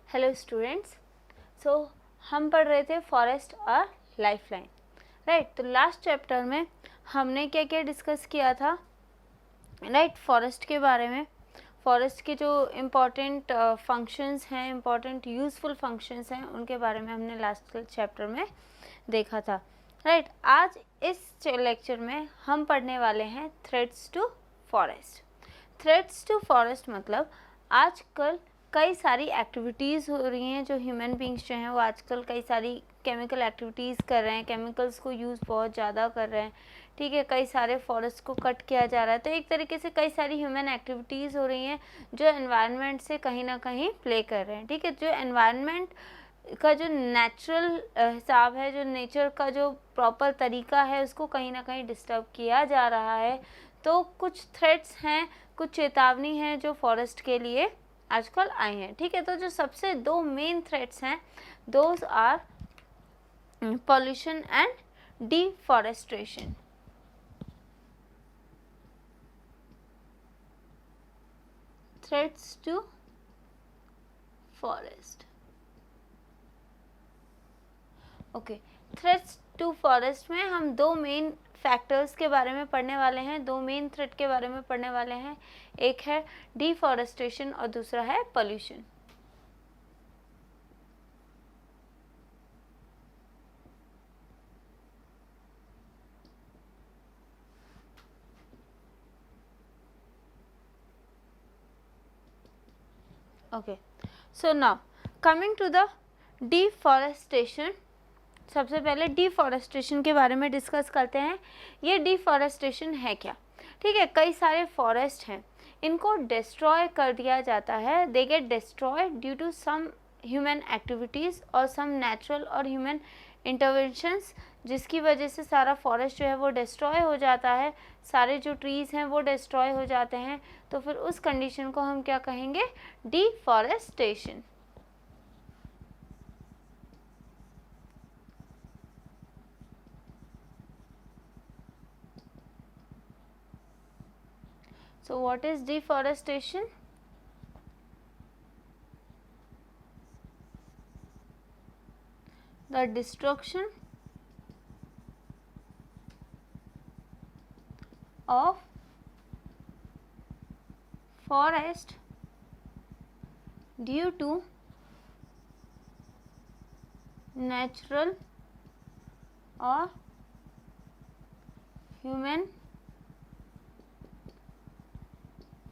Hello students. सो हम पढ़ रहे थे फॉरेस्ट और लाइफलाइन, राइट। तो लास्ट चैप्टर में हमने क्या क्या डिस्कस किया था, राइट। फॉरेस्ट के बारे में, फॉरेस्ट के जो इम्पोर्टेंट फंक्शंस हैं, इम्पोर्टेंट यूज़फुल फंक्शंस हैं, उनके बारे में हमने लास्ट चैप्टर में देखा था, राइट। आज इस लेक्चर में हम पढ़ने वाले हैं threats to forest. Threats to forest मतलब आजकल कई सारी एक्टिविटीज़ हो रही हैं, जो ह्यूमन बींग्स जो हैं वो आजकल कई सारी केमिकल एक्टिविटीज़ कर रहे हैं, केमिकल्स को यूज़ बहुत ज़्यादा कर रहे हैं, ठीक है। कई सारे फॉरेस्ट को कट किया जा रहा है, तो एक तरीके से कई सारी ह्यूमन एक्टिविटीज़ हो रही हैं जो एनवायरनमेंट से कहीं ना कहीं प्ले कर रहे हैं, ठीक है। जो एनवायरनमेंट का जो नेचुरल हिसाब है, जो नेचर का जो प्रॉपर तरीका है, उसको कहीं ना कहीं डिस्टर्ब किया जा रहा है। तो कुछ थ्रेट्स हैं, कुछ चेतावनी है जो फॉरेस्ट के लिए आजकल आए हैं, ठीक है। तो जो सबसे दो मेन थ्रेट्स हैं, those are pollution and deforestation. Threats to forest, okay. Threats to forest में हम दो मेन फैक्टर्स के बारे में पढ़ने वाले हैं, दो मेन थ्रेट के बारे में पढ़ने वाले हैं। एक है डिफॉरेस्टेशन और दूसरा है pollution. Okay, so now coming to the deforestation. सबसे पहले डिफॉरेस्टेशन के बारे में डिस्कस करते हैं। ये डिफॉरेस्टेशन है क्या, ठीक है। कई सारे फॉरेस्ट हैं, इनको डिस्ट्रॉय कर दिया जाता है। They get destroyed due to some human activities और सम नेचुरल और ह्यूमन इंटरवेंशंस, जिसकी वजह से सारा फॉरेस्ट जो है वो डिस्ट्रॉय हो जाता है, सारे जो ट्रीज़ हैं वो डिस्ट्रॉय हो जाते हैं। तो फिर उस कंडीशन को हम क्या कहेंगे, deforestation. So what is deforestation? The destruction of forest due to natural or human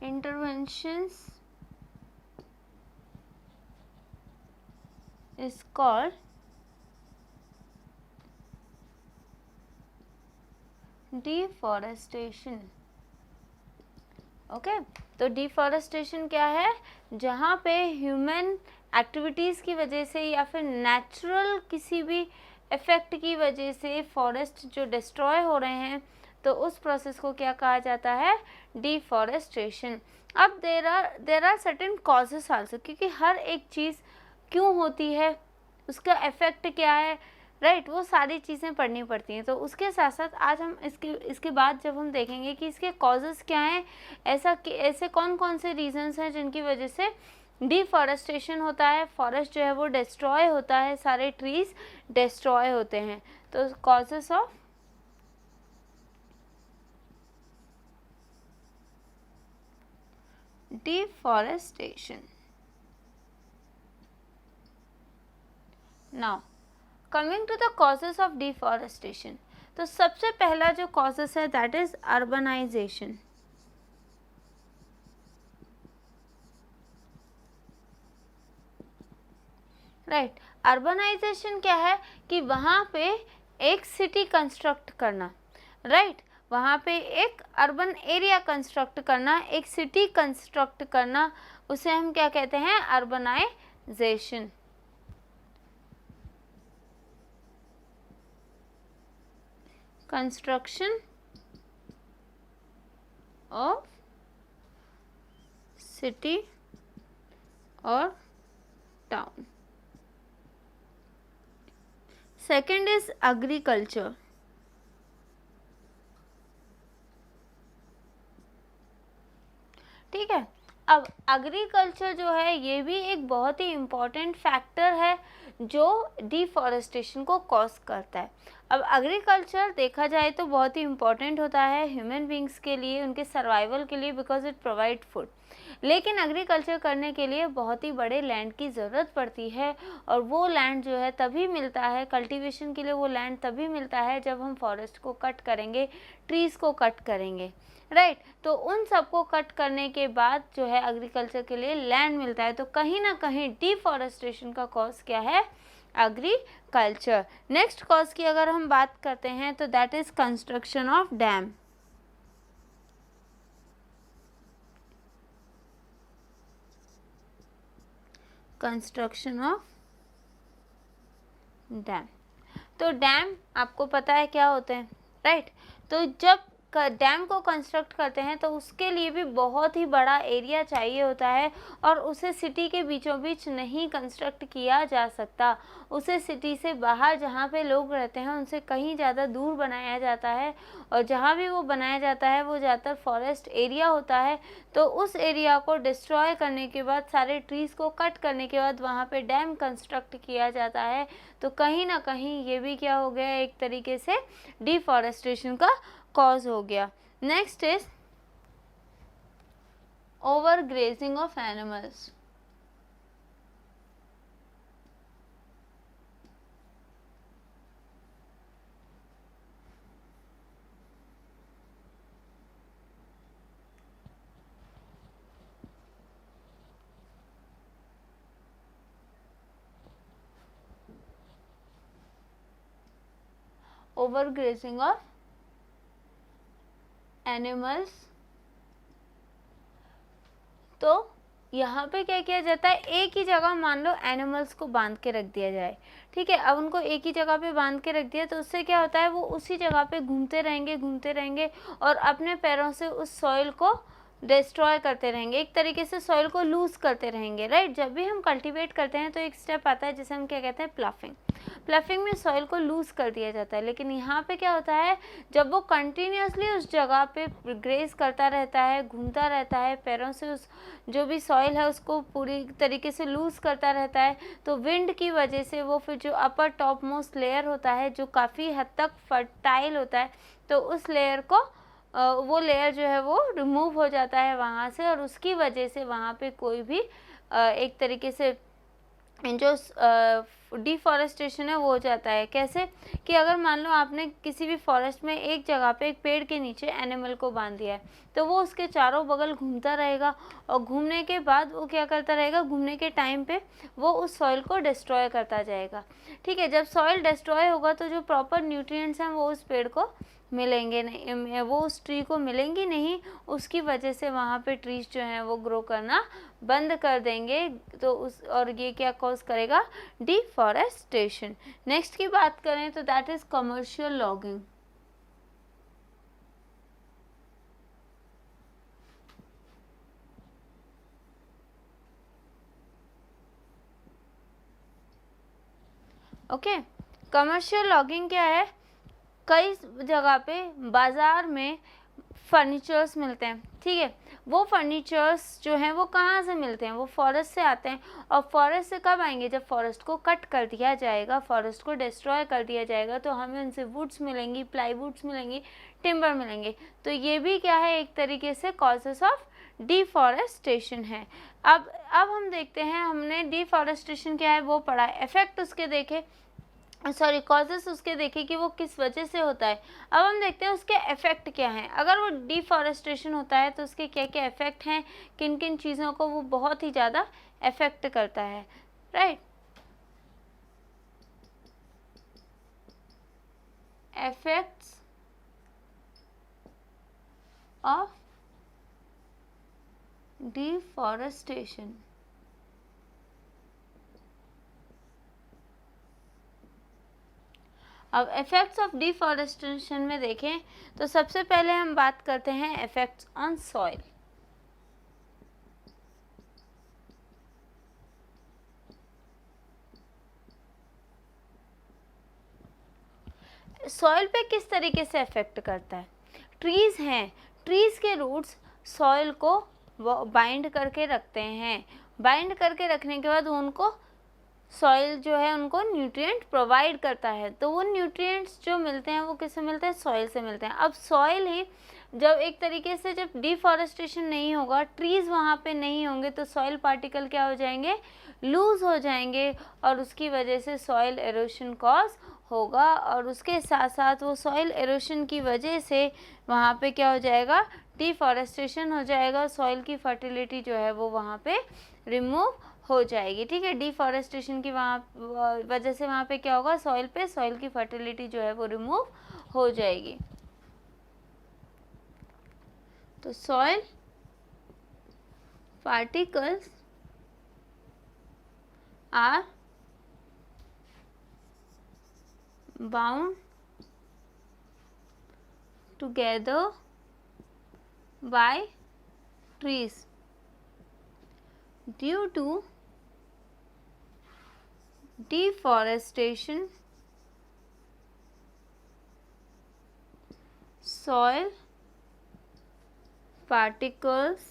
interventions is called deforestation, okay. तो डिफॉरेस्टेशन क्या है, जहाँ पे ह्यूमन एक्टिविटीज़ की वजह से या फिर नेचुरल किसी भी इफेक्ट की वजह से फॉरेस्ट जो डिस्ट्रॉय हो रहे हैं, तो उस प्रोसेस को क्या कहा जाता है, डिफॉरेस्टेशन। अब there are certain causes also, क्योंकि हर एक चीज़ क्यों होती है, उसका इफेक्ट क्या है, राइट, वो सारी चीज़ें पढ़नी पड़ती हैं। तो उसके साथ साथ आज हम इसके बाद जब हम देखेंगे कि इसके कॉजेज़ क्या हैं, ऐसे कौन कौन से रीजंस हैं जिनकी वजह से डिफॉरेस्टेशन होता है, फॉरेस्ट जो है वो डिस्ट्रॉय होता है, सारे ट्रीज डिस्ट्रॉय होते हैं। तो causes of deforestation. Now coming to the causes of deforestation, तो सबसे पहला जो कॉजेस है that is urbanization, right. Urbanization क्या है कि वहाँ पे एक सिटी कंस्ट्रक्ट करना, राइट। वहाँ पे एक अर्बन एरिया कंस्ट्रक्ट करना, एक सिटी कंस्ट्रक्ट करना, उसे हम क्या कहते हैं, अर्बनाइजेशन। कंस्ट्रक्शन ऑफ सिटी और टाउन। सेकेंड इज एग्रीकल्चर, ठीक है। अब एग्रीकल्चर जो है ये भी एक बहुत ही इम्पॉर्टेंट फैक्टर है जो डिफॉरेस्टेशन को कॉज करता है। अब एग्रीकल्चर देखा जाए तो बहुत ही इम्पॉर्टेंट होता है ह्यूमन बींग्स के लिए, उनके सर्वाइवल के लिए, बिकॉज इट प्रोवाइड फूड। लेकिन एग्रीकल्चर करने के लिए बहुत ही बड़े लैंड की ज़रूरत पड़ती है, और वो लैंड जो है तभी मिलता है, कल्टीवेशन के लिए वो लैंड तभी मिलता है जब हम फॉरेस्ट को कट करेंगे, ट्रीज़ को कट करेंगे, राइट। तो उन सबको कट करने के बाद जो है एग्रीकल्चर के लिए लैंड मिलता है। तो कहीं ना कहीं डिफॉरेस्टेशन का कॉज क्या है? एग्रीकल्चर। नेक्स्ट कॉज की अगर हम बात करते हैं तो that is construction of dam. Construction of dam. तो डैम आपको पता है क्या होते हैं, राइट। तो जब डैम को कंस्ट्रक्ट करते हैं तो उसके लिए भी बहुत ही बड़ा एरिया चाहिए होता है, और उसे सिटी के बीचों बीच नहीं कंस्ट्रक्ट किया जा सकता। उसे सिटी से बाहर जहाँ पे लोग रहते हैं उनसे कहीं ज़्यादा दूर बनाया जाता है, और जहाँ भी वो बनाया जाता है वो ज़्यादातर फॉरेस्ट एरिया होता है। तो उस एरिया को डिस्ट्रॉय करने के बाद, सारे ट्रीज़ को कट करने के बाद वहाँ पे डैम कंस्ट्रक्ट किया जाता है। तो कहीं ना कहीं ये भी क्या हो गया, एक तरीके से डिफॉरेस्टेशन का कॉज हो गया। Next is over grazing of animals. Over grazing of animals. तो यहाँ पे क्या किया जाता है, एक ही जगह मान लो एनिमल्स को बांध के रख दिया जाए, ठीक है। अब उनको एक ही जगह पे बांध के रख दिया तो उससे क्या होता है, वो उसी जगह पे घूमते रहेंगे और अपने पैरों से उस सॉइल को डिस्ट्रॉय करते रहेंगे, एक तरीके से सॉइल को लूज करते रहेंगे, राइट। जब भी हम कल्टीवेट करते हैं तो एक स्टेप आता है जिसे हम क्या कहते हैं, प्लफिंग। प्लफिंग में सॉइल को लूज कर दिया जाता है। लेकिन यहाँ पे क्या होता है, जब वो कंटिन्यूसली उस जगह पे ग्रेस करता रहता है, घूमता रहता है, पैरों से उस जो भी सॉइल है उसको पूरी तरीके से लूज करता रहता है, तो विंड की वजह से वो फिर जो अपर टॉप मोस्ट लेयर होता है जो काफ़ी हद तक फर्टाइल होता है, तो उस लेयर को वो लेयर जो है वो रिमूव हो जाता है वहाँ से, और उसकी वजह से वहाँ पे कोई भी एक तरीके से जो डिफॉरेस्टेशन है वो हो जाता है। कैसे कि अगर मान लो आपने किसी भी फॉरेस्ट में एक जगह पे एक पेड़ के नीचे एनिमल को बांध दिया है, तो वो उसके चारों बगल घूमता रहेगा, और घूमने के बाद वो क्या करता रहेगा, घूमने के टाइम पे वो उस सॉइल को डिस्ट्रॉय करता जाएगा, ठीक है। जब सॉइल डिस्ट्रॉय होगा तो जो प्रॉपर न्यूट्रिएंट्स हैं वो उस पेड़ को मिलेंगे नहीं, वो उस ट्री को मिलेंगी नहीं, उसकी वजह से वहाँ पे ट्रीज जो हैं वो ग्रो करना बंद कर देंगे। तो उस और ये क्या कॉज करेगा, डिफॉरेस्टेशन। नेक्स्ट की बात करें तो that is commercial logging. Okay, commercial logging क्या है, कई जगह पे बाज़ार में फर्नीचर्स मिलते हैं, ठीक है। वो फर्नीचर्स जो हैं वो कहाँ से मिलते हैं, वो फॉरेस्ट से आते हैं। और फॉरेस्ट से कब आएंगे, जब फॉरेस्ट को कट कर दिया जाएगा, फॉरेस्ट को डिस्ट्रॉय कर दिया जाएगा, तो हमें उनसे वुड्स मिलेंगी, प्लाईवुड्स मिलेंगी, टिम्बर मिलेंगे। तो ये भी क्या है, एक तरीके से कॉजेस ऑफ डिफॉरेस्टेशन है। अब हम देखते हैं, हमने डिफॉरेस्टेशन क्या है वो पढ़ा, इफेक्ट उसके देखे, सॉरी कॉजेस उसके देखे कि वो किस वजह से होता है। अब हम देखते हैं उसके इफेक्ट क्या हैं। अगर वो डिफॉरेस्टेशन होता है तो उसके क्या क्या इफेक्ट हैं, किन किन चीज़ों को वो बहुत ही ज़्यादा इफेक्ट करता है, राइट। Effects of deforestation. अब इफेक्ट्स ऑफ डिफॉरेस्टेशन में देखें तो सबसे पहले हम बात करते हैं इफेक्ट्स ऑन सॉइल। सॉइल पे किस तरीके से इफेक्ट करता है, ट्रीज हैं, ट्रीज के रूट्स सॉइल को बाइंड करके रखते हैं। बाइंड करके रखने के बाद उनको सॉइल जो है उनको न्यूट्रिएंट प्रोवाइड करता है। तो वो न्यूट्रिएंट्स जो मिलते हैं वो किससे मिलते हैं? सॉइल से मिलते हैं। अब सॉइल ही जब एक तरीके से जब डिफॉरेस्टेशन नहीं होगा, ट्रीज़ वहाँ पे नहीं होंगे, तो सॉइल पार्टिकल क्या हो जाएंगे? लूज हो जाएंगे और उसकी वजह से सॉइल एरोशन कॉज होगा। और उसके साथ साथ वो सॉइल एरोशन की वजह से वहाँ पे क्या हो जाएगा? डिफॉरेस्टेशन हो जाएगा। सॉइल की फर्टिलिटी जो है वो वहाँ पे रिमूव हो जाएगी। ठीक है, डिफॉरेस्टेशन की वजह से वहाँ पे क्या होगा? सॉइल की फर्टिलिटी जो है वो रिमूव हो जाएगी। तो soil particles are bound together by trees due to deforestation. Soil particles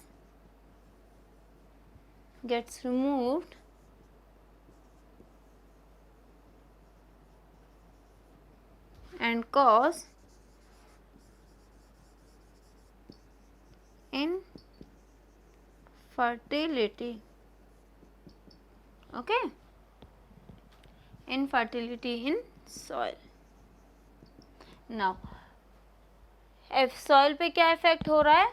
gets removed and cause infertility. Okay, infertility in soil. Now soil पे क्या इफेक्ट हो रहा है?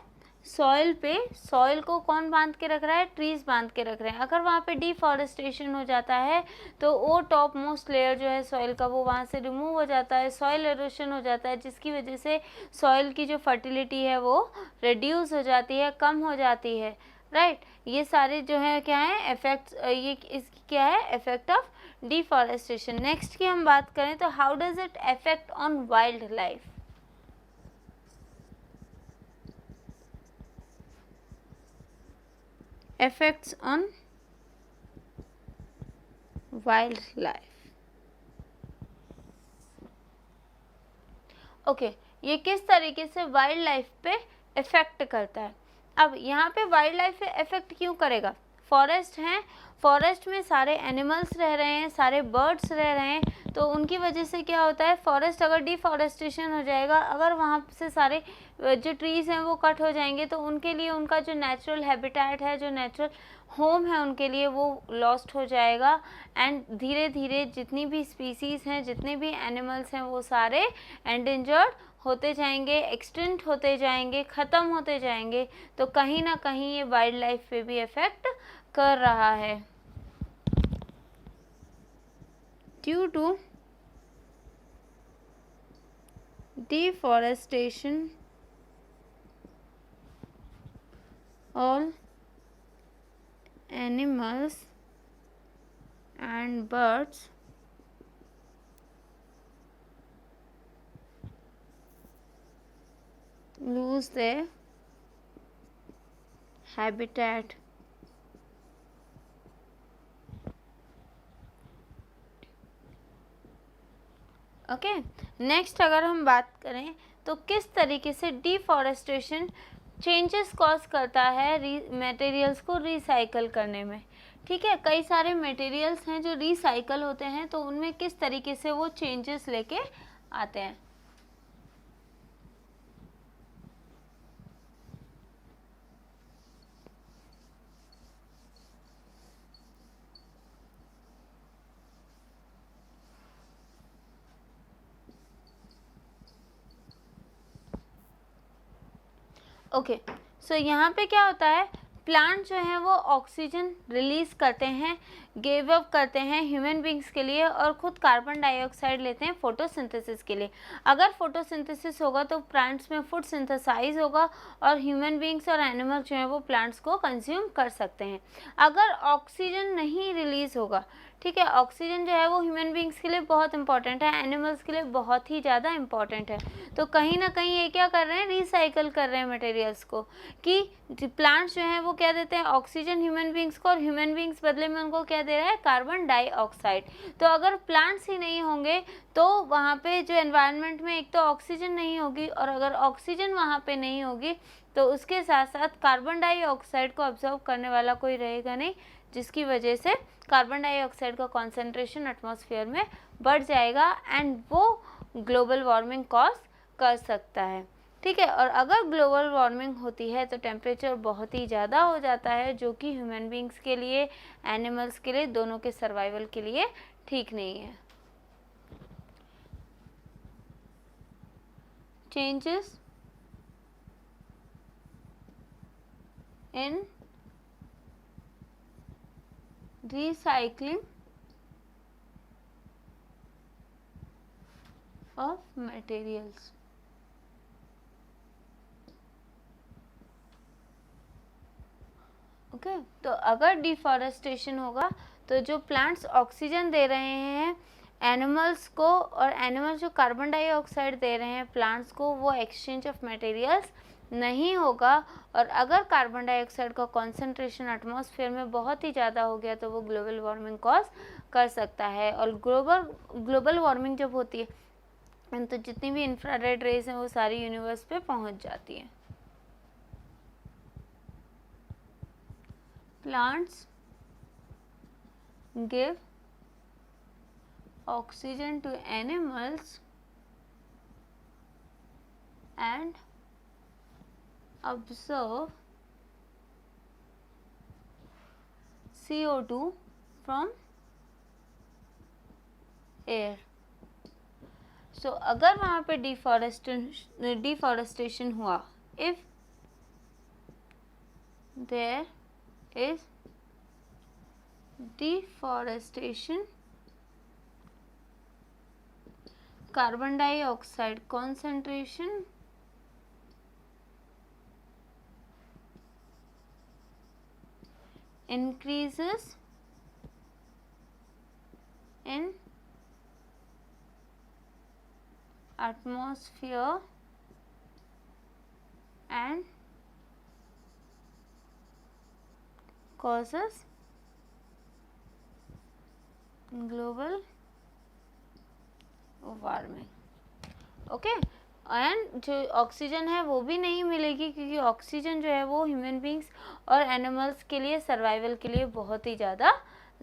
सॉइल को कौन बांध के रख रहा है? ट्रीज बांध के रख रहे हैं। अगर वहाँ पे डिफॉरेस्टेशन हो जाता है तो वो टॉप मोस्ट लेयर जो है सॉइल का वो वहाँ से रिमूव हो जाता है, सॉइल एरोशन हो जाता है, जिसकी वजह से सॉइल की जो फर्टिलिटी है वो रिड्यूस हो जाती है, कम हो जाती है। राइट, ये सारे जो है क्या है? इफेक्ट्स। ये इसकी क्या है? Effect of deforestation. नेक्स्ट की हम बात करें तो how does it affect on wild life? effects on wildlife. Okay, ये किस तरीके से वाइल्ड लाइफ पे इफेक्ट करता है? अब यहाँ पे वाइल्ड लाइफ पे इफेक्ट क्यों करेगा? फॉरेस्ट हैं, फॉरेस्ट में सारे एनिमल्स रह रहे हैं, सारे बर्ड्स रह रहे हैं, तो उनकी वजह से क्या होता है? फॉरेस्ट अगर डिफॉरेस्टेशन हो जाएगा, अगर वहाँ से सारे जो ट्रीज़ हैं वो कट हो जाएंगे, तो उनके लिए उनका जो नेचुरल हैबिटेट है, जो नेचुरल होम है, उनके लिए वो लॉस्ट हो जाएगा। एंड धीरे धीरे जितनी भी स्पीसीज़ हैं, जितने भी एनिमल्स हैं, वो सारे एंडेंजर्ड होते जाएंगे, एक्सटिंक्ट होते जाएंगे, ख़त्म होते जाएंगे। तो कहीं ना कहीं ये वाइल्ड लाइफ पे भी इफ़ेक्ट कर रहा है। Due to deforestation, all animals and birds lose their habitat. Okay, next अगर हम बात करें तो किस तरीके से डिफॉरेस्टेशन चेंजेस कॉज करता है मटेरियल्स को रिसाइकल करने में। ठीक है, कई सारे मटेरियल्स हैं जो रिसाइकल होते हैं, तो उनमें किस तरीके से वो चेंजेस लेके आते हैं। ओके, सो यहाँ पे क्या होता है? प्लांट जो है वो ऑक्सीजन रिलीज करते हैं, गिव अप करते हैं ह्यूमन बींग्स के लिए, और खुद कार्बन डाइऑक्साइड लेते हैं फोटोसिंथेसिस के लिए। अगर फोटोसिंथेसिस होगा तो प्लांट्स में फूड सिंथेसाइज होगा और ह्यूमन बींग्स और एनिमल जो है वो प्लांट्स को कंज्यूम कर सकते हैं। अगर ऑक्सीजन नहीं रिलीज होगा, ठीक है, ऑक्सीजन जो है वो ह्यूमन बींग्स के लिए बहुत इंपॉर्टेंट है, एनिमल्स के लिए बहुत ही ज़्यादा इंपॉर्टेंट है। तो कहीं ना कहीं ये क्या कर रहे हैं? रिसाइकल कर रहे हैं मटेरियल्स को, कि प्लांट्स जो हैं वो क्या देते हैं? ऑक्सीजन ह्यूमन बींग्स को, और ह्यूमन बींग्स बदले में उनको क्या दे रहा है? Carbon dioxide. तो अगर प्लांट्स ही नहीं होंगे तो वहाँ पे जो एनवायरनमेंट में एक तो ऑक्सीजन नहीं होगी, और अगर ऑक्सीजन वहाँ पे नहीं होगी तो उसके साथ साथ कार्बन डाइऑक्साइड को ऑब्जर्व करने वाला कोई रहेगा नहीं, जिसकी वजह से कार्बन डाइऑक्साइड का कॉन्सेंट्रेशन एटमॉस्फेयर में बढ़ जाएगा एंड वो ग्लोबल वार्मिंग कॉज कर सकता है। ठीक है, और अगर ग्लोबल वार्मिंग होती है तो टेम्परेचर बहुत ही ज़्यादा हो जाता है, जो कि ह्यूमन बींग्स के लिए, एनिमल्स के लिए, दोनों के सर्वाइवल के लिए ठीक नहीं है। Changes in recycling of materials। Okay, तो अगर डिफॉरेस्टेशन होगा तो जो प्लांट्स ऑक्सीजन दे रहे हैं एनिमल्स को, और एनिमल्स जो कार्बन डाइऑक्साइड दे रहे हैं प्लांट्स को, वो एक्सचेंज ऑफ मटेरियल्स नहीं होगा। और अगर कार्बन डाइऑक्साइड का कॉन्सेंट्रेशन एटमॉस्फेयर में बहुत ही ज़्यादा हो गया तो वो ग्लोबल वार्मिंग कॉज कर सकता है। और ग्लोबल वार्मिंग जब होती है तो जितनी भी इंफ्रारेड रेज हैं वो सारी यूनिवर्स पे पहुंच जाती हैं। Plants give oxygen to animals and absorb CO2 from air। सो अगर वहाँ पे डिफॉरेस्टेशन हुआ, if there is deforestation, carbon dioxide concentration increases in atmosphere and causes global warming. Okay, and जो ऑक्सीजन है वो भी नहीं मिलेगी, क्योंकि ऑक्सीजन जो है वो ह्यूमन बींग्स और एनिमल्स के लिए, सर्वाइवल के लिए बहुत ही ज़्यादा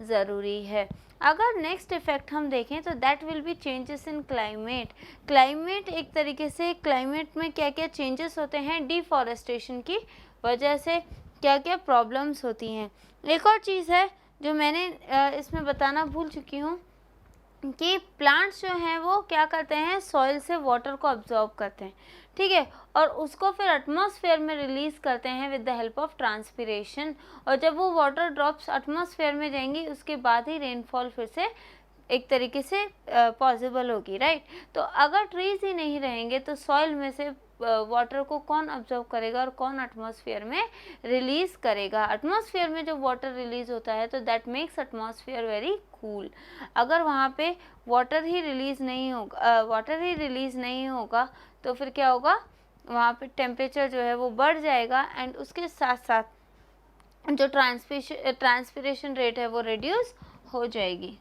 ज़रूरी है। अगर नेक्स्ट इफेक्ट हम देखें तो that will be changes in climate. Climate एक तरीके से, क्लाइमेट में क्या क्या चेंजेस होते हैं डिफॉरेस्टेशन की वजह से, क्या क्या प्रॉब्लम्स होती हैं। एक और चीज़ है जो मैंने इसमें बताना भूल चुकी हूँ कि प्लांट्स जो हैं वो क्या करते हैं, सॉइल से वाटर को अब्जॉर्ब करते हैं, ठीक है, और उसको फिर एटमॉस्फेयर में रिलीज़ करते हैं with the help of transpiration. और जब वो वाटर ड्रॉप्स एटमॉस्फेयर में जाएंगी उसके बाद ही रेनफॉल फिर से एक तरीके से पॉसिबल होगी, राइट। तो अगर ट्रीज ही नहीं रहेंगे तो सॉइल में से वाटर को कौन ऑब्जर्व करेगा और कौन एटमॉस्फेयर में रिलीज़ करेगा। एटमॉस्फेयर में जब वाटर रिलीज़ होता है तो that makes atmosphere very cool. अगर वहाँ पे वाटर ही रिलीज़ नहीं होगा तो फिर क्या होगा, वहाँ पे टेम्परेचर जो है वो बढ़ जाएगा एंड उसके साथ साथ जो ट्रांसपिरेशन रेट है वो रिड्यूस हो जाएगी।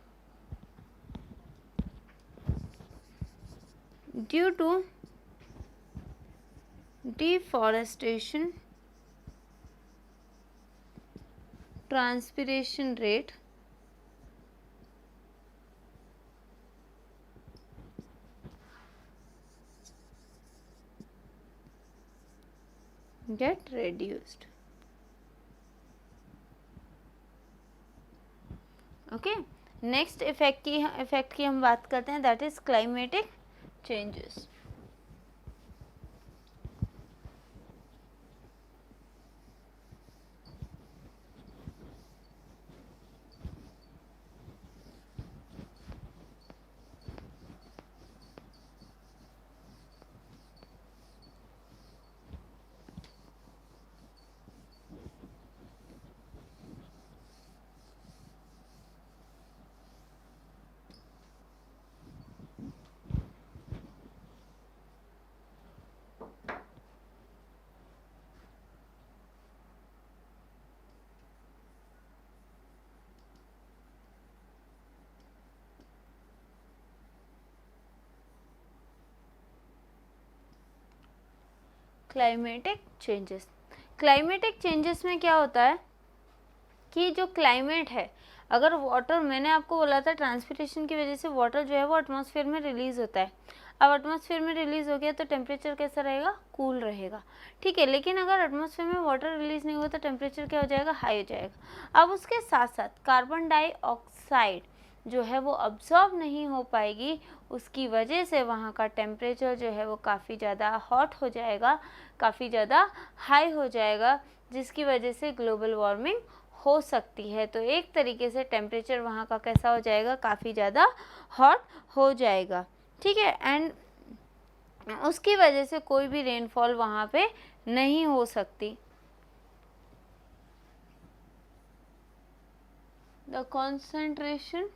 Due to deforestation, transpiration rate get reduced। Okay, next effect की हम बात करते हैं, that is climatic changes. Climatic changes. Climatic changes में क्या होता है कि जो क्लाइमेट है, अगर वाटर, मैंने आपको बोला था ट्रांसपिरेशन की वजह से वाटर जो है वो एटमॉस्फेयर में रिलीज होता है। अब एटमॉस्फेयर में रिलीज हो गया तो टेम्परेचर कैसा रहेगा, कूल रहेगा, ठीक है। लेकिन अगर एटमॉस्फेयर में वाटर रिलीज नहीं हुआ तो टेम्परेचर क्या हो जाएगा, हाई हो जाएगा। अब उसके साथ साथ कार्बन डाइऑक्साइड जो है वो अब्सॉर्ब नहीं हो पाएगी, उसकी वजह से वहाँ का टेम्परेचर जो है वो काफ़ी ज़्यादा हॉट हो जाएगा, काफ़ी ज़्यादा हाई हो जाएगा, जिसकी वजह से ग्लोबल वार्मिंग हो सकती है। तो एक तरीके से टेम्परेचर वहाँ का कैसा हो जाएगा, काफ़ी ज़्यादा हॉट हो जाएगा, ठीक है। एंड उसकी वजह से कोई भी रेनफॉल वहाँ पे नहीं हो सकती। The concentration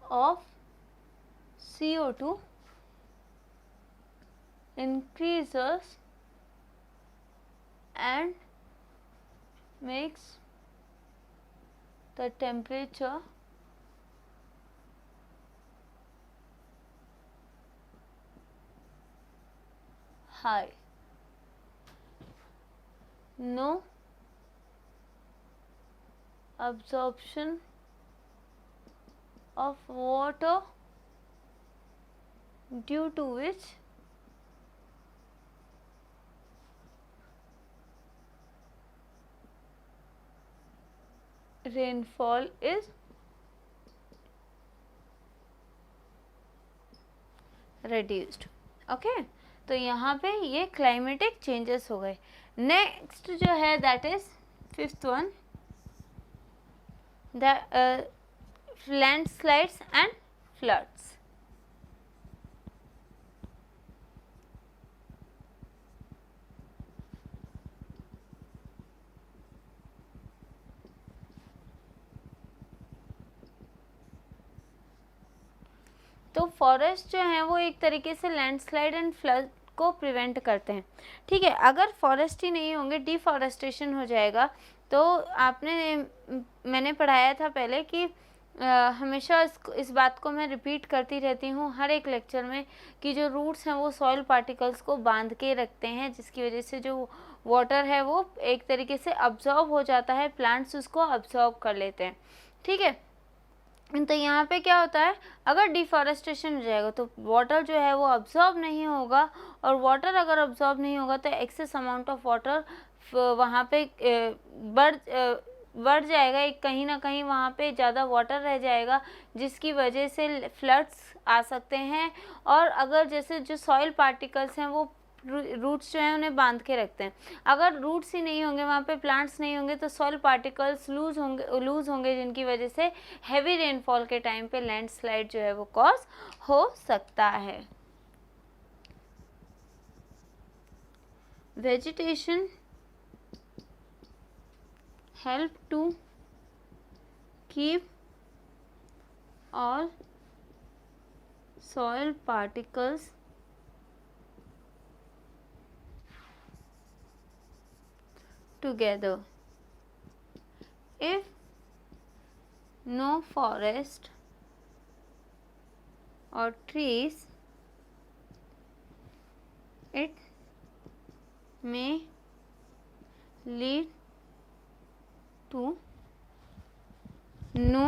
of CO2 increases and makes the temperature high. No absorption of water, due to which rainfall is reduced. Okay, तो यहाँ पे ये क्लाइमेटिक चेंजेस हो गए। नेक्स्ट जो है that is fifth one, the landslides and floods. तो forest जो है वो एक तरीके से लैंडस्लाइड एंड फ्लड को प्रिवेंट करते हैं, ठीक है। अगर फॉरेस्ट ही नहीं होंगे, डिफॉरेस्टेशन हो जाएगा, तो मैंने पढ़ाया था पहले कि हमेशा इस बात को मैं रिपीट करती रहती हूँ हर एक लेक्चर में कि जो रूट्स हैं वो सॉइल पार्टिकल्स को बांध के रखते हैं, जिसकी वजह से जो वाटर है वो एक तरीके से अब्जॉर्ब हो जाता है, प्लांट्स उसको अब्जॉर्ब कर लेते हैं, ठीक है। तो यहाँ पे क्या होता है, अगर डिफॉरेस्टेशन हो जाएगा तो वाटर जो है वो अब्जॉर्ब नहीं होगा, और वाटर अगर अब्जॉर्ब नहीं होगा तो एक्सेस अमाउंट ऑफ वाटर वहाँ पे बढ़ जाएगा, एक कहीं ना कहीं वहाँ पे ज़्यादा वाटर रह जाएगा, जिसकी वजह से फ्लड्स आ सकते हैं। और अगर जैसे जो सॉइल पार्टिकल्स हैं वो रूट्स जो हैं उन्हें बांध के रखते हैं, अगर रूट्स ही नहीं होंगे, वहाँ पे प्लांट्स नहीं होंगे, तो सॉइल पार्टिकल्स लूज होंगे, जिनकी वजह से हैवी रेनफॉल के टाइम पे लैंडस्लाइड जो है वो कॉज हो सकता है। Vegetation help to keep all soil particles together. If no forest or trees, it may lead to no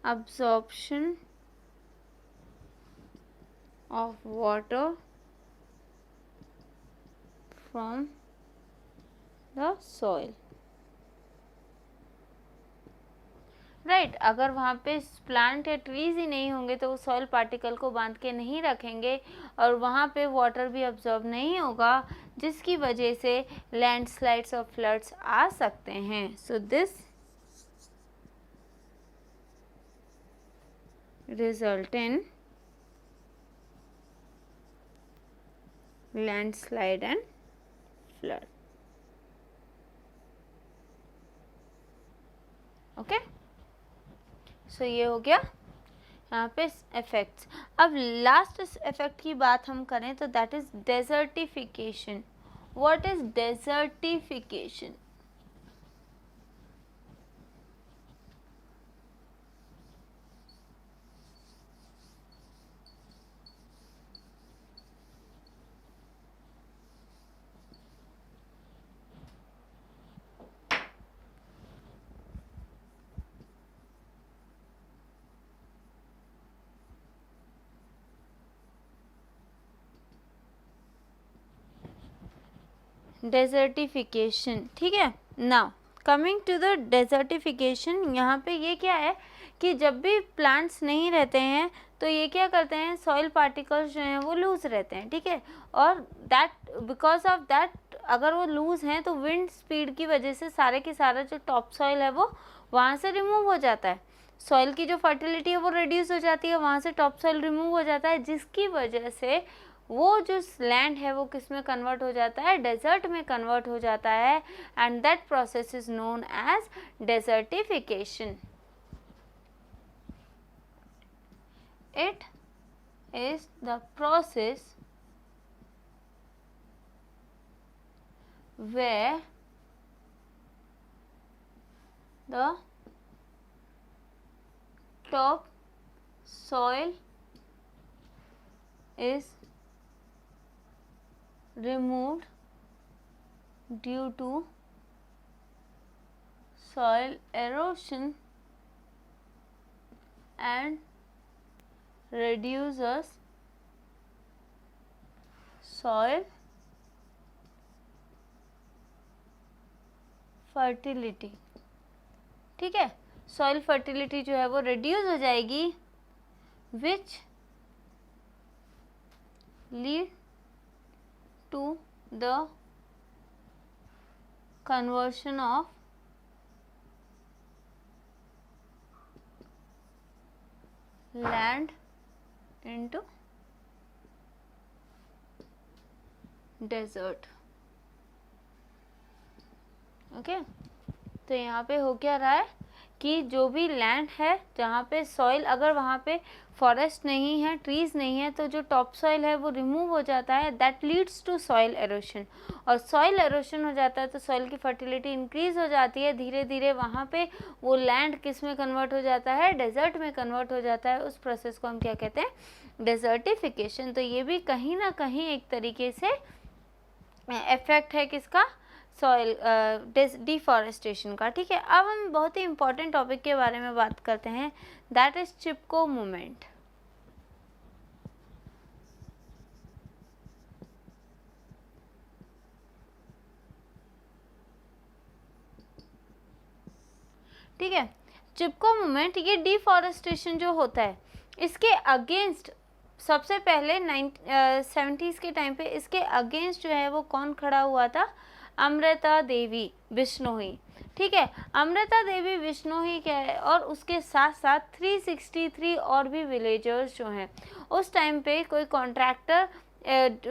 absorption of water from the soil. Right, अगर वहाँ पे प्लांट या ट्रीज ही नहीं होंगे तो वो सॉइल पार्टिकल को बांध के नहीं रखेंगे, और वहाँ पे वाटर भी अब्जॉर्ब नहीं होगा, जिसकी वजह से लैंडस्लाइड्स और फ्लड्स आ सकते हैं। So this result in landslide and flood. Okay, so ये हो गया यहाँ पे इफेक्ट्स। अब लास्ट इफेक्ट की बात हम करें तो that is desertification. What is desertification? Desertification, ठीक है। Now coming to the desertification, यहाँ पे ये क्या है कि जब भी प्लांट्स नहीं रहते हैं तो ये क्या करते हैं, सॉइल पार्टिकल्स जो हैं वो लूज रहते हैं, ठीक है। और दैट बिकॉज ऑफ दैट अगर वो लूज हैं तो विंड स्पीड की वजह से सारे के सारा जो टॉप सॉइल है वो वहाँ से रिमूव हो जाता है, सॉइल की जो फर्टिलिटी है वो रिड्यूस हो जाती है, वहाँ से टॉप सॉइल रिमूव हो जाता है, जिसकी वजह से वो जो लैंड है वो किस में कन्वर्ट हो जाता है, डेजर्ट में कन्वर्ट हो जाता है, and that process is known as desertification. It is the process where the top soil is removed due to soil erosion and reduces soil fertility, ठीक है। सॉइल फर्टिलिटी जो है वो रिड्यूस हो जाएगी, which lead to the conversion of land into desert. Okay तो यहाँ पे हो क्या रहा है कि जो भी लैंड है जहाँ पे सॉइल, अगर वहाँ पे फॉरेस्ट नहीं है, ट्रीज नहीं है, तो जो टॉप सॉइल है वो रिमूव हो जाता है, that leads to soil erosion. और सॉइल एरोशन हो जाता है तो सॉइल की फर्टिलिटी इंक्रीज हो जाती है, धीरे धीरे वहाँ पे वो लैंड किस में कन्वर्ट हो जाता है, डेजर्ट में कन्वर्ट हो जाता है। उस प्रोसेस को हम क्या कहते हैं, डेजर्टिफिकेशन। तो ये भी कहीं ना कहीं एक तरीके से इफेक्ट है किसका, सॉइल डिफॉरेस्टेशन का, ठीक है। अब हम बहुत ही इम्पोर्टेंट टॉपिक के बारे में बात करते हैं, दैट इज चिपको मूवमेंट। ठीक है, चिपको मूवमेंट, ये डिफॉरेस्टेशन जो होता है इसके अगेंस्ट सबसे पहले 70s के टाइम पे इसके अगेंस्ट जो है वो कौन खड़ा हुआ था, अमृता देवी बिश्नोई, ठीक है। अमृता देवी बिश्नोई क्या है, और उसके साथ साथ 363 और भी विलेजर्स जो हैं, उस टाइम पे कोई कॉन्ट्रैक्टर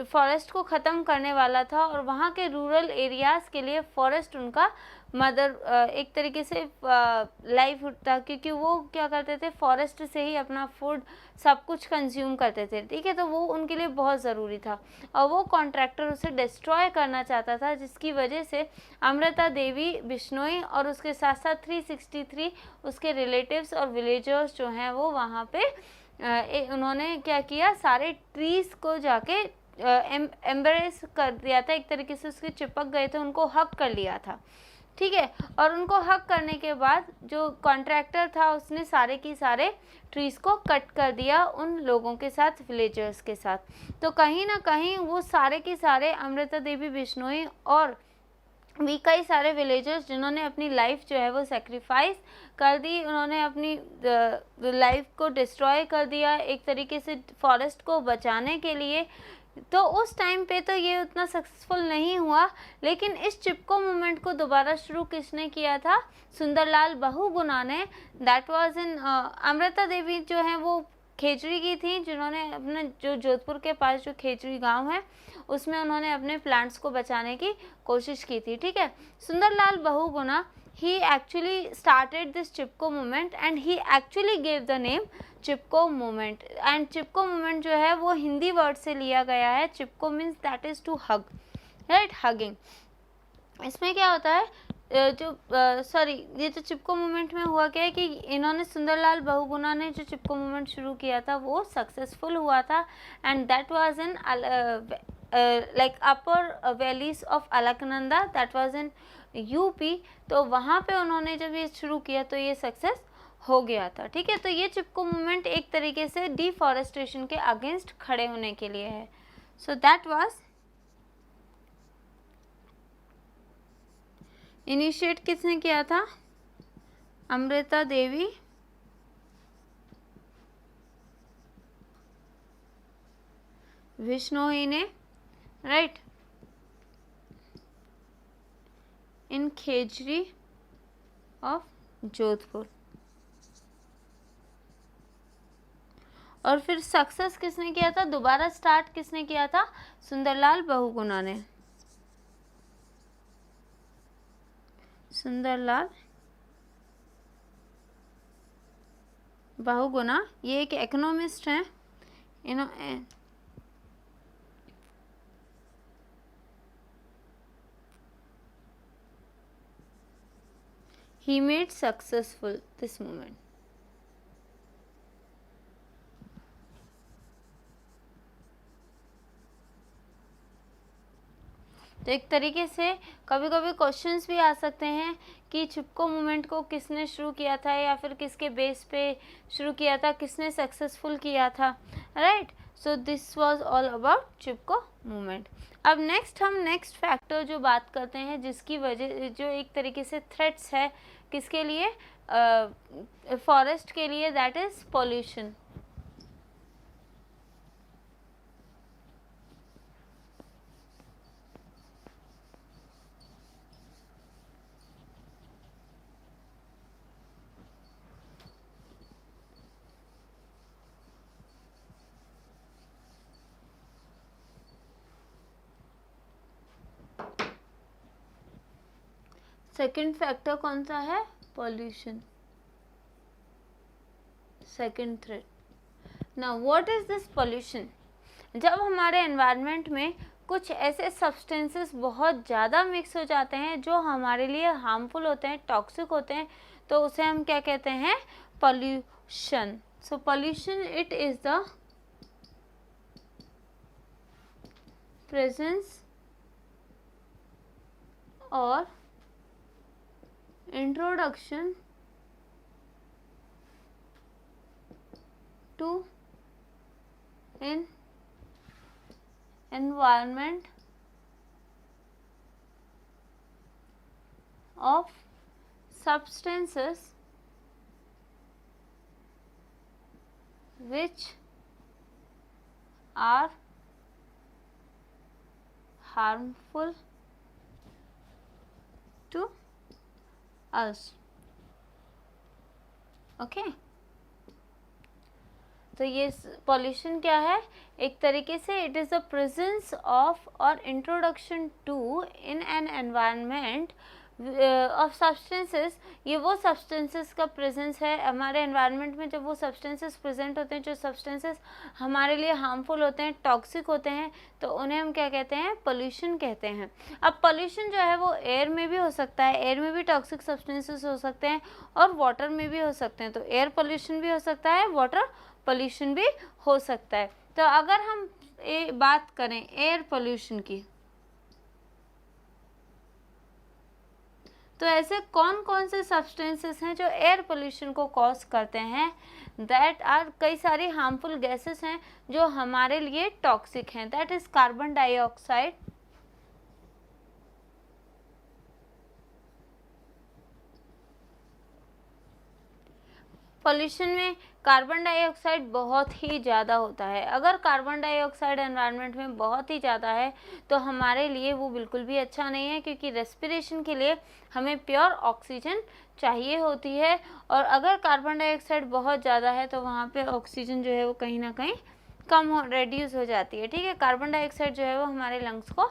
फॉरेस्ट को ख़त्म करने वाला था और वहाँ के रूरल एरियाज़ के लिए फॉरेस्ट उनका मदर एक तरीके से लाइवहुड था, क्योंकि वो क्या करते थे, फॉरेस्ट से ही अपना फूड सब कुछ कंज्यूम करते थे, ठीक है। तो वो उनके लिए बहुत ज़रूरी था और वो कॉन्ट्रैक्टर उसे डिस्ट्रॉय करना चाहता था, जिसकी वजह से अमृता देवी बिश्नोई और उसके साथ साथ 363 उसके रिलेटिव्स और विलेजर्स जो हैं वो वहाँ पे उन्होंने क्या किया, सारे ट्रीज़ को जाके एम्ब्रेस कर दिया था, एक तरीके से उसके चिपक गए थे, उनको हक कर लिया था, ठीक है। और उनको हक करने के बाद जो कॉन्ट्रैक्टर था उसने सारे की सारे ट्रीज़ को कट कर दिया उन लोगों के साथ, विलेजर्स के साथ। तो कहीं ना कहीं वो सारे के सारे अमृता देवी बिश्नोई और भी कई सारे विलेजर्स जिन्होंने अपनी लाइफ जो है वो सेक्रीफाइस कर दी, उन्होंने अपनी लाइफ को डिस्ट्रॉय कर दिया एक तरीके से फॉरेस्ट को बचाने के लिए। तो उस टाइम पे तो ये उतना सक्सेसफुल नहीं हुआ, लेकिन इस चिपको मूवमेंट को दोबारा शुरू किसने किया था, सुंदरलाल बहुगुणा ने। That was in Amrita Devi जो है वो खेजड़ी की थी, जिन्होंने अपने जो जोधपुर के पास जो खेजड़ी गांव है उसमें उन्होंने अपने प्लांट्स को बचाने की कोशिश की थी, ठीक है। Sundarlal Bahuguna he actually started this Chipko movement and he actually gave the name Chipko movement। and Chipko movement जो है वो हिंदी वर्ड से लिया गया है, चिपको means that is to hug, right, hugging। इसमें क्या होता है, ये जो चिपको मूवमेंट में हुआ क्या है कि इन्होंने सुंदरलाल बहुगुणा ने जो चिपको मूवमेंट शुरू किया था वो सक्सेसफुल हुआ था, and that was in like upper valleys of Alaknanda, that was in UP. तो वहाँ पे उन्होंने जब ये शुरू किया तो ये सक्सेस हो गया था, ठीक है। तो ये चिपको मूवमेंट एक तरीके से डिफॉरेस्टेशन के अगेंस्ट खड़े होने के लिए है। सो दैट वाज इनिशिएट किसने किया था? अमृता देवी विश्नोई ने, right, in Khejri of Jodhpur. और फिर सक्सेस किसने किया था, दोबारा स्टार्ट किसने किया था? सुंदरलाल बहुगुणा ने। सुंदरलाल बहुगुणा, ये एक इकोनॉमिस्ट हैं, he made successful this movement. तो एक तरीके से कभी कभी क्वेश्चंस भी आ सकते हैं कि चिपको मूवमेंट को किसने शुरू किया था या फिर किसके बेस पे शुरू किया था, किसने सक्सेसफुल किया था, right. So this was all about Chipko movement. अब नेक्स्ट हम नेक्स्ट फैक्टर जो बात करते हैं, जिसकी वजह जो एक तरीके से थ्रेट्स है किसके लिए, फॉरेस्ट के लिए, that is pollution. Second factor कौन सा है? Pollution, second threat. Now what is this pollution? जब हमारे एनवायरनमेंट में कुछ ऐसे सब्सटेंसेस बहुत ज़्यादा मिक्स हो जाते हैं जो हमारे लिए हार्मफुल होते हैं, टॉक्सिक होते हैं, तो उसे हम क्या कहते हैं? Pollution. So pollution it is the presence और introduction to an environment of substances which are harmful to us. Okay, तो ये पॉल्यूशन क्या है? एक तरीके से it is the presence of और introduction to in an environment of substances. ये वो सब्सटेंसेस का प्रेजेंस है हमारे एनवायरनमेंट में। जब वो सब्सटेंसेस प्रेजेंट होते हैं, जो सब्सटेंसेस हमारे लिए हार्मफुल होते हैं, टॉक्सिक होते हैं, तो उन्हें हम क्या कहते हैं? पोल्यूशन कहते हैं। अब पोल्यूशन जो है वो एयर में भी हो सकता है, एयर में भी टॉक्सिक सब्सटेंसेस हो सकते हैं, और वाटर में भी हो सकते हैं। तो एयर पोल्यूशन भी हो सकता है, वाटर पोल्यूशन भी हो सकता है। तो अगर हम बात करें एयर पोल्यूशन की, तो ऐसे कौन कौन से सब्सटेंसेस हैं जो एयर पोल्यूशन को कॉज करते हैं? दैट आर, कई सारी हार्मफुल गैसेस हैं जो हमारे लिए टॉक्सिक हैं। That is carbon dioxide, pollution में कार्बन डाइऑक्साइड बहुत ही ज़्यादा होता है। अगर कार्बन डाइऑक्साइड एनवायरनमेंट में बहुत ही ज़्यादा है तो हमारे लिए वो बिल्कुल भी अच्छा नहीं है, क्योंकि रेस्पिरेशन के लिए हमें प्योर ऑक्सीजन चाहिए होती है। और अगर कार्बन डाइऑक्साइड बहुत ज़्यादा है तो वहाँ पे ऑक्सीजन जो है वो कहीं ना कहीं रेड्यूस हो जाती है। ठीक है, कार्बन डाइऑक्साइड जो है वो हमारे लंग्स को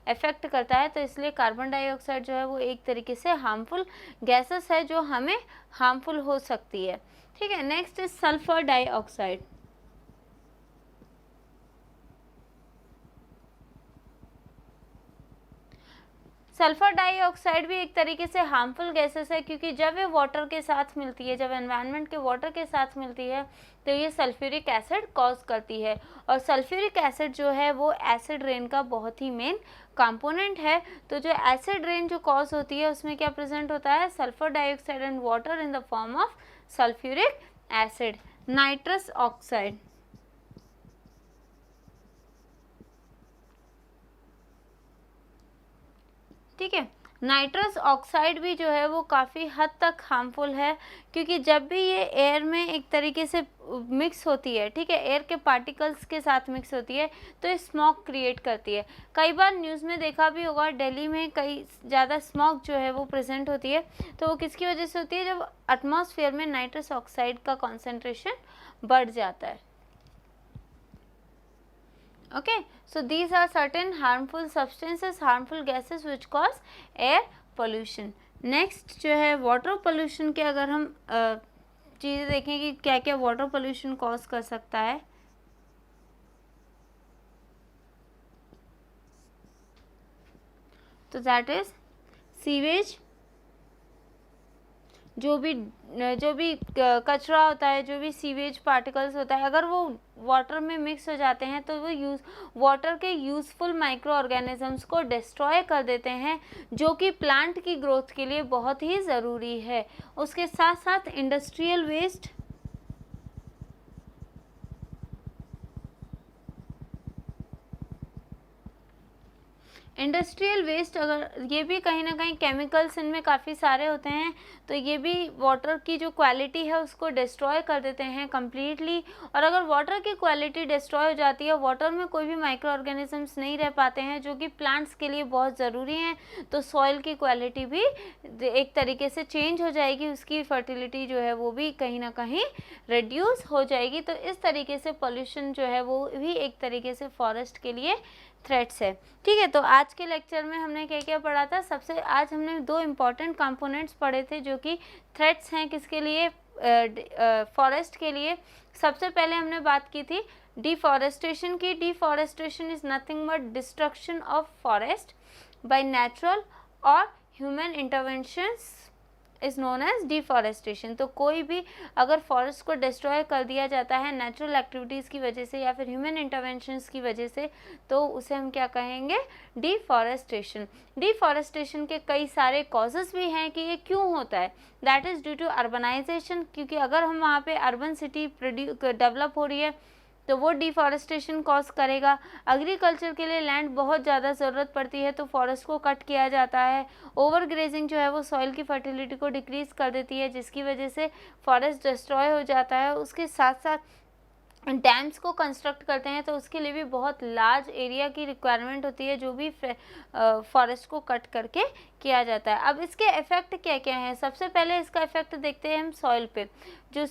अफेक्ट करता है, तो इसलिए कार्बन डाइऑक्साइड जो है वो एक तरीके से हार्मफुल गैसेस है जो हमें हार्मफुल हो सकती है। ठीक है, next is sulphur dioxide. Sulphur dioxide भी एक तरीके से हार्मफुल गैसेस है, क्योंकि जब ये वाटर के साथ मिलती है, जब एनवायरनमेंट के वाटर के साथ मिलती है, तो ये सल्फ्यूरिक एसिड कॉज करती है। और सल्फ्यूरिक एसिड जो है वो एसिड रेन का बहुत ही मेन कंपोनेंट है। तो जो एसिड रेन जो कॉज होती है उसमें क्या प्रेजेंट होता है? Sulphur dioxide and water in the form of sulphuric acid. Nitrous oxide, ठीक है, नाइट्रस ऑक्साइड भी जो है वो काफ़ी हद तक हार्मफुल है, क्योंकि जब भी ये एयर में एक तरीके से मिक्स होती है, ठीक है, एयर के पार्टिकल्स के साथ मिक्स होती है, तो ये स्मॉक क्रिएट करती है। कई बार न्यूज़ में देखा भी होगा, दिल्ली में कई ज़्यादा स्मॉक जो है वो प्रेजेंट होती है, तो वो किसकी वजह से होती है, जब एटमॉस्फेयर में नाइट्रस ऑक्साइड का कॉन्सेंट्रेशन बढ़ जाता है। Okay, so these are certain harmful substances, harmful gases which cause air pollution. Next जो है water pollution के अगर हम चीज़ें देखें कि क्या क्या water pollution cause कर सकता है, तो that is सीवेज, जो भी कचरा होता है, जो भी सीवेज पार्टिकल्स होता है, अगर वो वाटर में मिक्स हो जाते हैं तो वो वाटर के यूज़फुल माइक्रो ऑर्गेनिजम्स को डिस्ट्रॉय कर देते हैं, जो कि प्लांट की ग्रोथ के लिए बहुत ही ज़रूरी है। उसके साथ साथ इंडस्ट्रियल वेस्ट, इंडस्ट्रियल वेस्ट, अगर ये भी कहीं ना कहीं केमिकल्स इनमें काफ़ी सारे होते हैं, तो ये भी वाटर की जो क्वालिटी है उसको डिस्ट्रॉय कर देते हैं कम्प्लीटली। और अगर वाटर की क्वालिटी डिस्ट्रॉय हो जाती है, वाटर में कोई भी माइक्रो ऑर्गेनिजम्स नहीं रह पाते हैं जो कि प्लांट्स के लिए बहुत ज़रूरी हैं, तो सॉइल की क्वालिटी भी एक तरीके से चेंज हो जाएगी, उसकी फर्टिलिटी जो है वो भी कहीं ना कहीं रिड्यूस हो जाएगी। तो इस तरीके से पॉल्यूशन जो है वो भी एक तरीके से फॉरेस्ट के लिए थ्रेट्स है। ठीक है, तो आज के लेक्चर में हमने क्या क्या पढ़ा था, आज हमने दो इम्पॉर्टेंट कंपोनेंट्स पढ़े थे जो कि थ्रेट्स हैं किसके लिए, फॉरेस्ट के लिए। सबसे पहले हमने बात की थी डिफॉरेस्टेशन की। Deforestation is nothing but destruction of forest by natural और human interventions is known as deforestation. तो कोई भी अगर फॉरेस्ट को डिस्ट्रॉय कर दिया जाता है नेचुरल एक्टिविटीज़ की वजह से या फिर ह्यूमन इंटरवेंशंस की वजह से, तो उसे हम क्या कहेंगे, डिफॉरेस्टेशन। डिफॉरेस्टेशन के कई सारे कॉजेज़ भी हैं कि ये क्यों होता है। That is due to urbanization, क्योंकि अगर हम वहाँ पे अर्बन सिटी डेवलप हो रही है तो वो डिफॉरेस्टेशन कॉज करेगा। एग्रीकल्चर के लिए लैंड बहुत ज़्यादा ज़रूरत पड़ती है तो फॉरेस्ट को कट किया जाता है। ओवर ग्रेजिंग जो है वो सॉइल की फर्टिलिटी को डिक्रीज़ कर देती है, जिसकी वजह से फॉरेस्ट डिस्ट्रॉय हो जाता है। उसके साथ साथ डैम्स को कंस्ट्रक्ट करते हैं तो उसके लिए भी बहुत लार्ज एरिया की रिक्वायरमेंट होती है, जो भी फॉरेस्ट को कट करके किया जाता है। अब इसके इफ़ेक्ट क्या क्या हैं, सबसे पहले इसका इफ़ेक्ट देखते हैं हम सॉइल पे। जो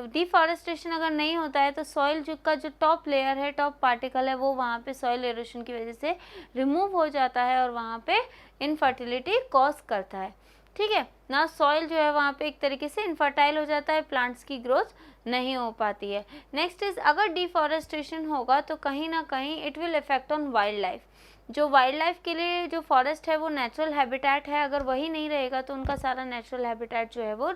डिफॉरेस्टेशन अगर नहीं होता है तो सॉइल जो टॉप लेयर है, टॉप पार्टिकल है, वो वहाँ पे सॉइल एरोशन की वजह से रिमूव हो जाता है और वहाँ पे इनफर्टिलिटी कॉज करता है। ठीक है ना, सॉइल जो है वहाँ पे एक तरीके से इनफर्टाइल हो जाता है, प्लांट्स की ग्रोथ नहीं हो पाती है। नेक्स्ट इज, अगर डिफॉरेस्टेशन होगा तो कहीं ना कहीं it will effect on wild life. जो वाइल्ड लाइफ के लिए जो फॉरेस्ट है वो नेचुरल हैबिटेट है, अगर वही नहीं रहेगा तो उनका सारा नेचुरल हैबिटेट जो है वो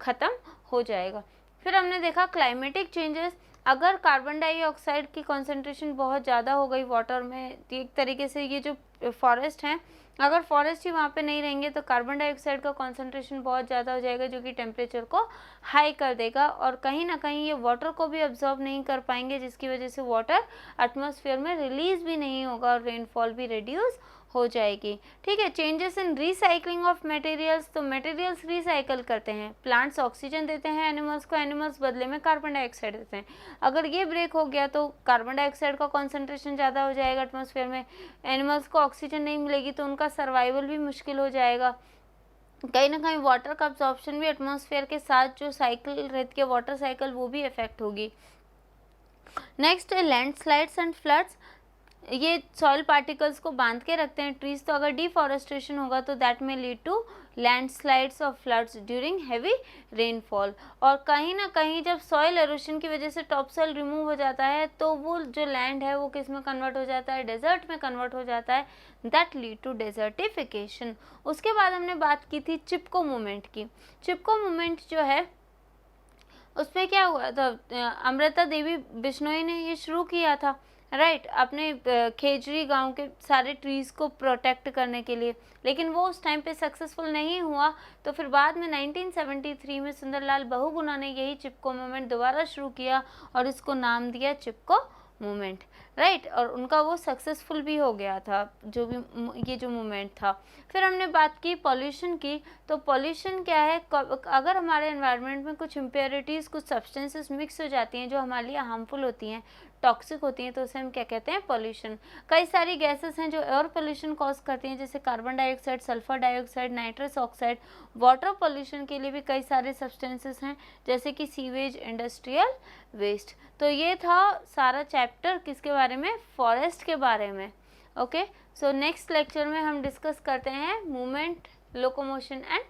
ख़त्म हो जाएगा। फिर हमने देखा क्लाइमेटिक चेंजेस। अगर कार्बन डाइऑक्साइड की कॉन्सेंट्रेशन बहुत ज़्यादा हो गई वाटर में, एक तरीके से ये जो फॉरेस्ट हैं, अगर फॉरेस्ट ही वहाँ पे नहीं रहेंगे तो कार्बन डाइऑक्साइड का कॉन्सेंट्रेशन बहुत ज़्यादा हो जाएगा, जो कि टेम्परेचर को हाई कर देगा और कहीं ना कहीं ये वाटर को भी अब्जॉर्ब नहीं कर पाएंगे, जिसकी वजह से वाटर एटमॉस्फेयर में रिलीज भी नहीं होगा और रेनफॉल भी रिड्यूस हो जाएगी। ठीक है, changes in recycling of materials. तो मटेरियल्स रिसाइकल करते हैं, प्लांट्स ऑक्सीजन देते हैं एनिमल्स को, एनिमल्स बदले में कार्बन डाइऑक्साइड देते हैं। अगर ये ब्रेक हो गया तो कार्बन डाइऑक्साइड का कॉन्सेंट्रेशन ज़्यादा हो जाएगा एटमॉस्फेयर में, एनिमल्स को ऑक्सीजन नहीं मिलेगी तो उनका सर्वाइवल भी मुश्किल हो जाएगा। कहीं ना कहीं वाटर का अब्जॉर्प्शन भी एटमॉस्फेयर के साथ जो साइकिल रहती है वाटर साइकिल, वो भी इफेक्ट होगी। नेक्स्ट है लैंडस्लाइड्स एंड फ्लड्स। ये सॉइल पार्टिकल्स को बांध के रखते हैं ट्रीज, तो अगर डिफॉरेस्टेशन होगा तो दैट में लीड टू लैंडस्लाइड्स और फ्लड्स ड्यूरिंग हैवी रेनफॉल। और कहीं ना कहीं जब सॉइल एरोशन की वजह से टॉप सॉइल रिमूव हो जाता है तो वो जो लैंड है वो किस में कन्वर्ट हो जाता है, डेजर्ट में कन्वर्ट हो जाता है, दैट लीड टू डेजर्टिफिकेशन। उसके बाद हमने बात की थी चिपको मूवमेंट की। चिपको मूवमेंट जो है उसमें क्या हुआ था, अमृता देवी बिश्नोई ने ये शुरू किया था, राइट, अपने खेजरी गांव के सारे ट्रीज़ को प्रोटेक्ट करने के लिए, लेकिन वो उस टाइम पे सक्सेसफुल नहीं हुआ। तो फिर बाद में 1973 में सुंदरलाल बहुगुणा ने यही चिपको मूवमेंट दोबारा शुरू किया और इसको नाम दिया चिपको मूवमेंट, राइट, और उनका वो सक्सेसफुल भी हो गया था, जो भी ये जो मूवमेंट था। फिर हमने बात की पॉल्यूशन की, तो पॉल्यूशन क्या है, अगर हमारे एनवायरनमेंट में कुछ इम्प्योरिटीज़, कुछ सब्सटेंसेस मिक्स हो जाती हैं जो हमारे लिए हार्मफुल होती हैं, टॉक्सिक होती हैं, तो उसे हम क्या कहते हैं, पॉल्यूशन। कई सारी गैसेस हैं जो एयर पोल्यूशन कॉज करती हैं, जैसे carbon dioxide, sulphur dioxide, nitrous oxide. Water pollution के लिए भी कई सारे सब्सटेंसेस हैं, जैसे कि सीवेज, इंडस्ट्रियल वेस्ट। तो ये था सारा चैप्टर किसके बारे में, फॉरेस्ट के बारे में। ओके, सो नेक्स्ट लेक्चर में हम डिस्कस करते हैं मूवमेंट, लोकोमोशन एंड